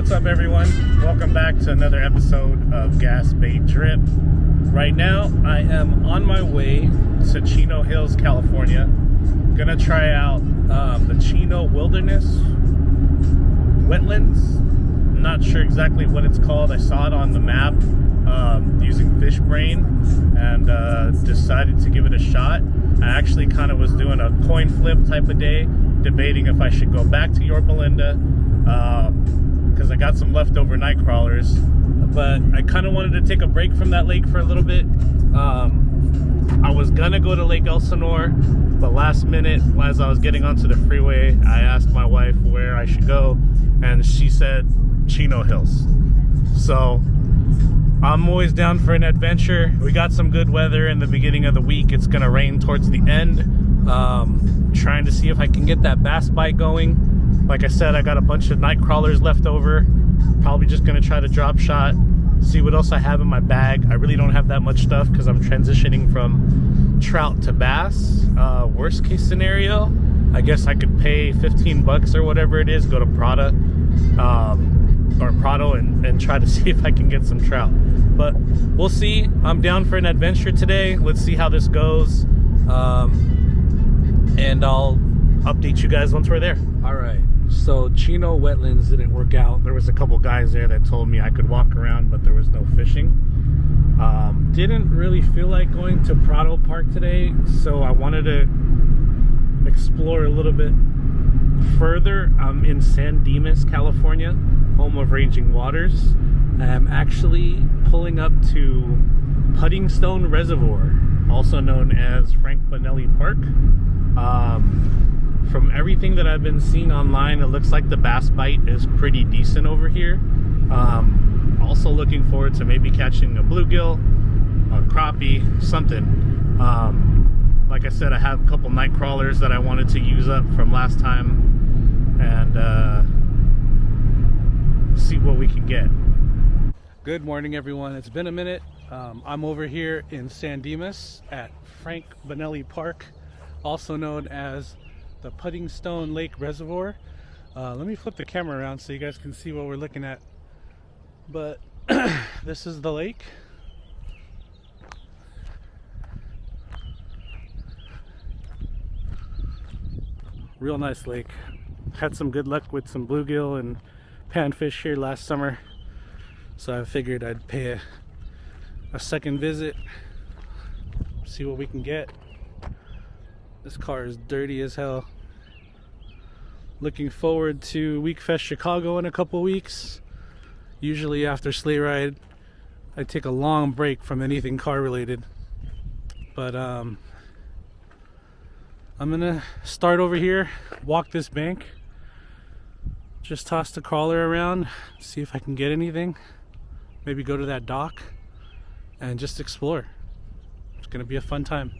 What's up, everyone? Welcome back to another episode of Gas Bait Drip. Right now, I am on my way to Chino Hills, California. Gonna try out the Chino Wilderness Wetlands. Not sure exactly what it's called. I saw it on the map using Fish Brain and decided to give it a shot. I actually kind of was doing a coin flip type of day, debating if I should go back to Yorba Linda because I got some leftover night crawlers, but I kind of wanted to take a break from that lake for a little bit. I was gonna go to Lake Elsinore, but last minute, as I was getting onto the freeway, I asked my wife where I should go, and she said Chino Hills. So I'm always down for an adventure. We got some good weather in the beginning of the week. It's gonna rain towards the end. Trying to see if I can get that bass bite going. Like I said, I got a bunch of night crawlers left over. Probably just gonna try to drop shot, see what else I have in my bag. I really don't have that much stuff because I'm transitioning from trout to bass. Worst case scenario, I guess I could pay 15 bucks or whatever it is, go to Prado and try to see if I can get some trout. But we'll see. I'm down for an adventure today. Let's see how this goes. And I'll update you guys once we're there. All right, so Chino Wetlands didn't work out. There was a couple guys there that told me I could walk around, but there was no fishing. Didn't really feel like going to Prado Park today, so I wanted to explore a little bit further. I'm in San Dimas, California, home of raging waters. I'm actually pulling up to Puddingstone Reservoir, also known as Frank Bonellj Park. From everything that I've been seeing online, it looks like the bass bite is pretty decent over here. Also looking forward to maybe catching a bluegill, a crappie, something. Like I said, I have a couple night crawlers that I wanted to use up from last time and see what we can get. Good morning, everyone. It's been a minute. I'm over here in San Dimas at Frank Bonellj Park, also known as the Puddingstone Lake Reservoir. Let me flip the camera around so you guys can see what we're looking at. But this is the lake. Real nice lake. Had some good luck with some bluegill and panfish here last summer, so I figured I'd pay a second visit, see what we can get. This car is dirty as hell. Looking forward to Week Fest Chicago in a couple weeks. Usually after sleigh ride, I take a long break from anything car related. But I'm gonna start over here, walk this bank, just toss the crawler around, see if I can get anything. Maybe go to that dock and just explore. It's gonna be a fun time.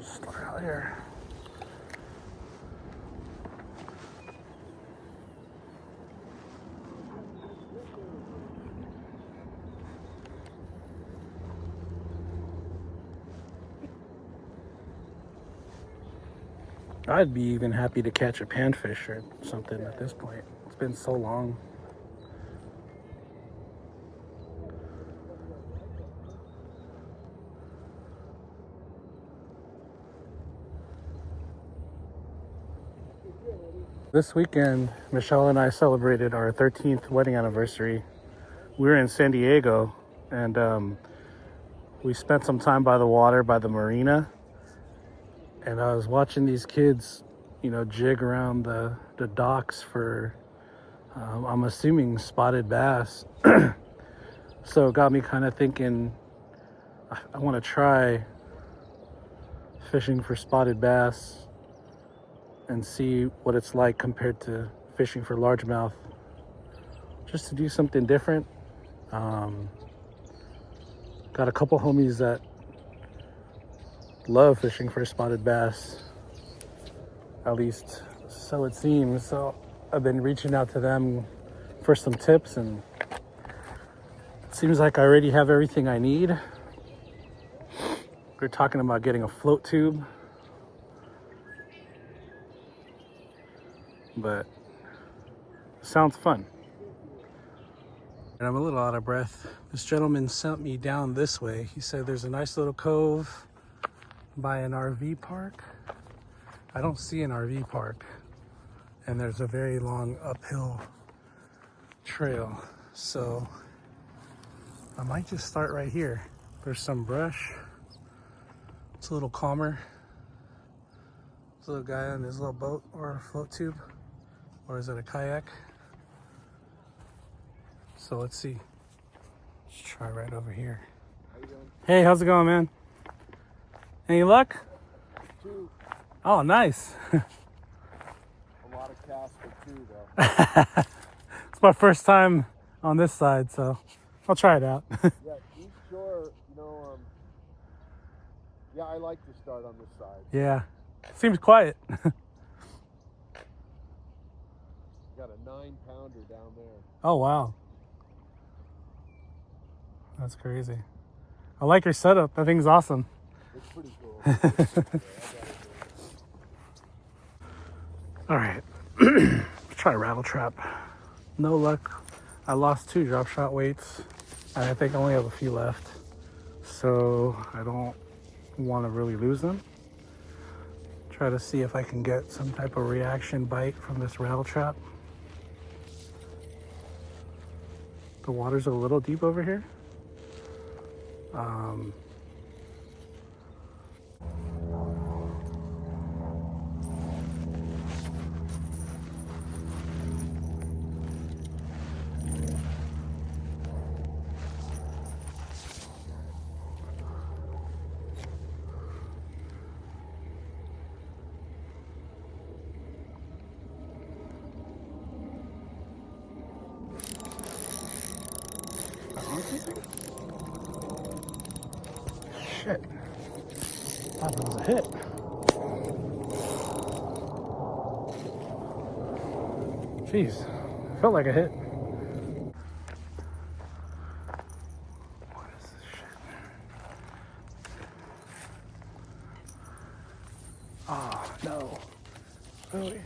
Start out here. I'd be even happy to catch a panfish or something at this point. It's been so long. This weekend, Michelle and I celebrated our 13th wedding anniversary. We were in San Diego, and we spent some time by the water, by the marina. And I was watching these kids, jig around the docks for, I'm assuming, spotted bass. So it got me kind of thinking, I want to try fishing for spotted bass and see what it's like compared to fishing for largemouth, just to do something different. Got a couple homies that love fishing for spotted bass, at least so it seems. So I've been reaching out to them for some tips, and it seems like I already have everything I need. We're talking about getting a float tube but it sounds fun. And I'm a little out of breath. This gentleman sent me down this way. He said there's a nice little cove by an RV park. I don't see an RV park, and there's a very long uphill trail, so I might just start right here. There's some brush. It's a little calmer. This little guy on his little boat or float tube, or is it a kayak? So let's see. Let's try right over here. How you doing? Hey, how's it going, man? Any luck? 2. Oh, nice. A lot of casts for 2 though. It's my first time on this side, so I'll try it out. Yeah, each shore, yeah, I like to start on this side. Yeah, seems quiet. Got a 9-pounder down there. Oh, wow. That's crazy. I like your setup. That thing's awesome. It's pretty cool. All right, let's try a rattle trap. No luck. I lost 2 drop shot weights, and I think I only have a few left, so I don't want to really lose them. Try to see if I can get some type of reaction bite from this rattle trap. The water's a little deep over here. Shit. Thought that was a hit. Jeez. Felt like a hit. What is this shit? Oh, no. Really?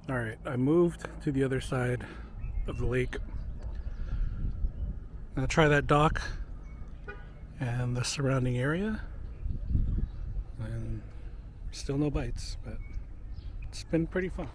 All right, I moved to the other side of the lake. I'm gonna try that dock and the surrounding area, and still no bites, but it's been pretty fun.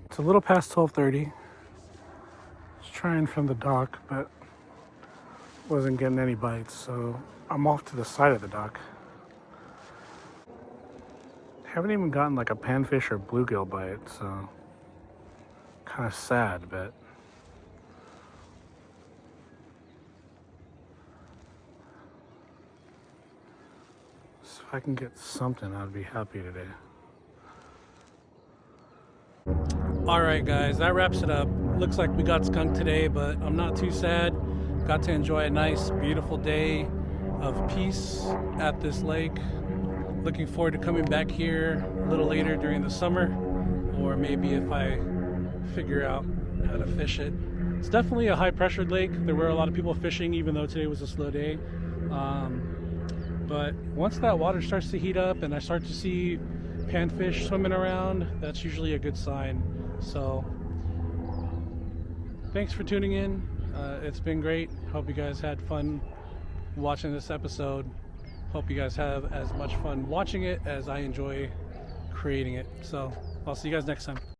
It's a little past 12:30. Just trying from the dock, but wasn't getting any bites, so I'm off to the side of the dock. Haven't even gotten like a panfish or bluegill bite, so kind of sad, but If I can get something, I'd be happy today. All right, guys, that wraps it up. Looks like we got skunked today, but I'm not too sad. Got to enjoy a nice, beautiful day of peace at this lake. Looking forward to coming back here a little later during the summer, or maybe if I figure out how to fish it. It's definitely a high pressured lake. There were a lot of people fishing, even though today was a slow day. But once that water starts to heat up and I start to see panfish swimming around, that's usually a good sign. So thanks for tuning in. It's been great. Hope you guys had fun watching this episode. Hope you guys have as much fun watching it as I enjoy creating it. So I'll see you guys next time.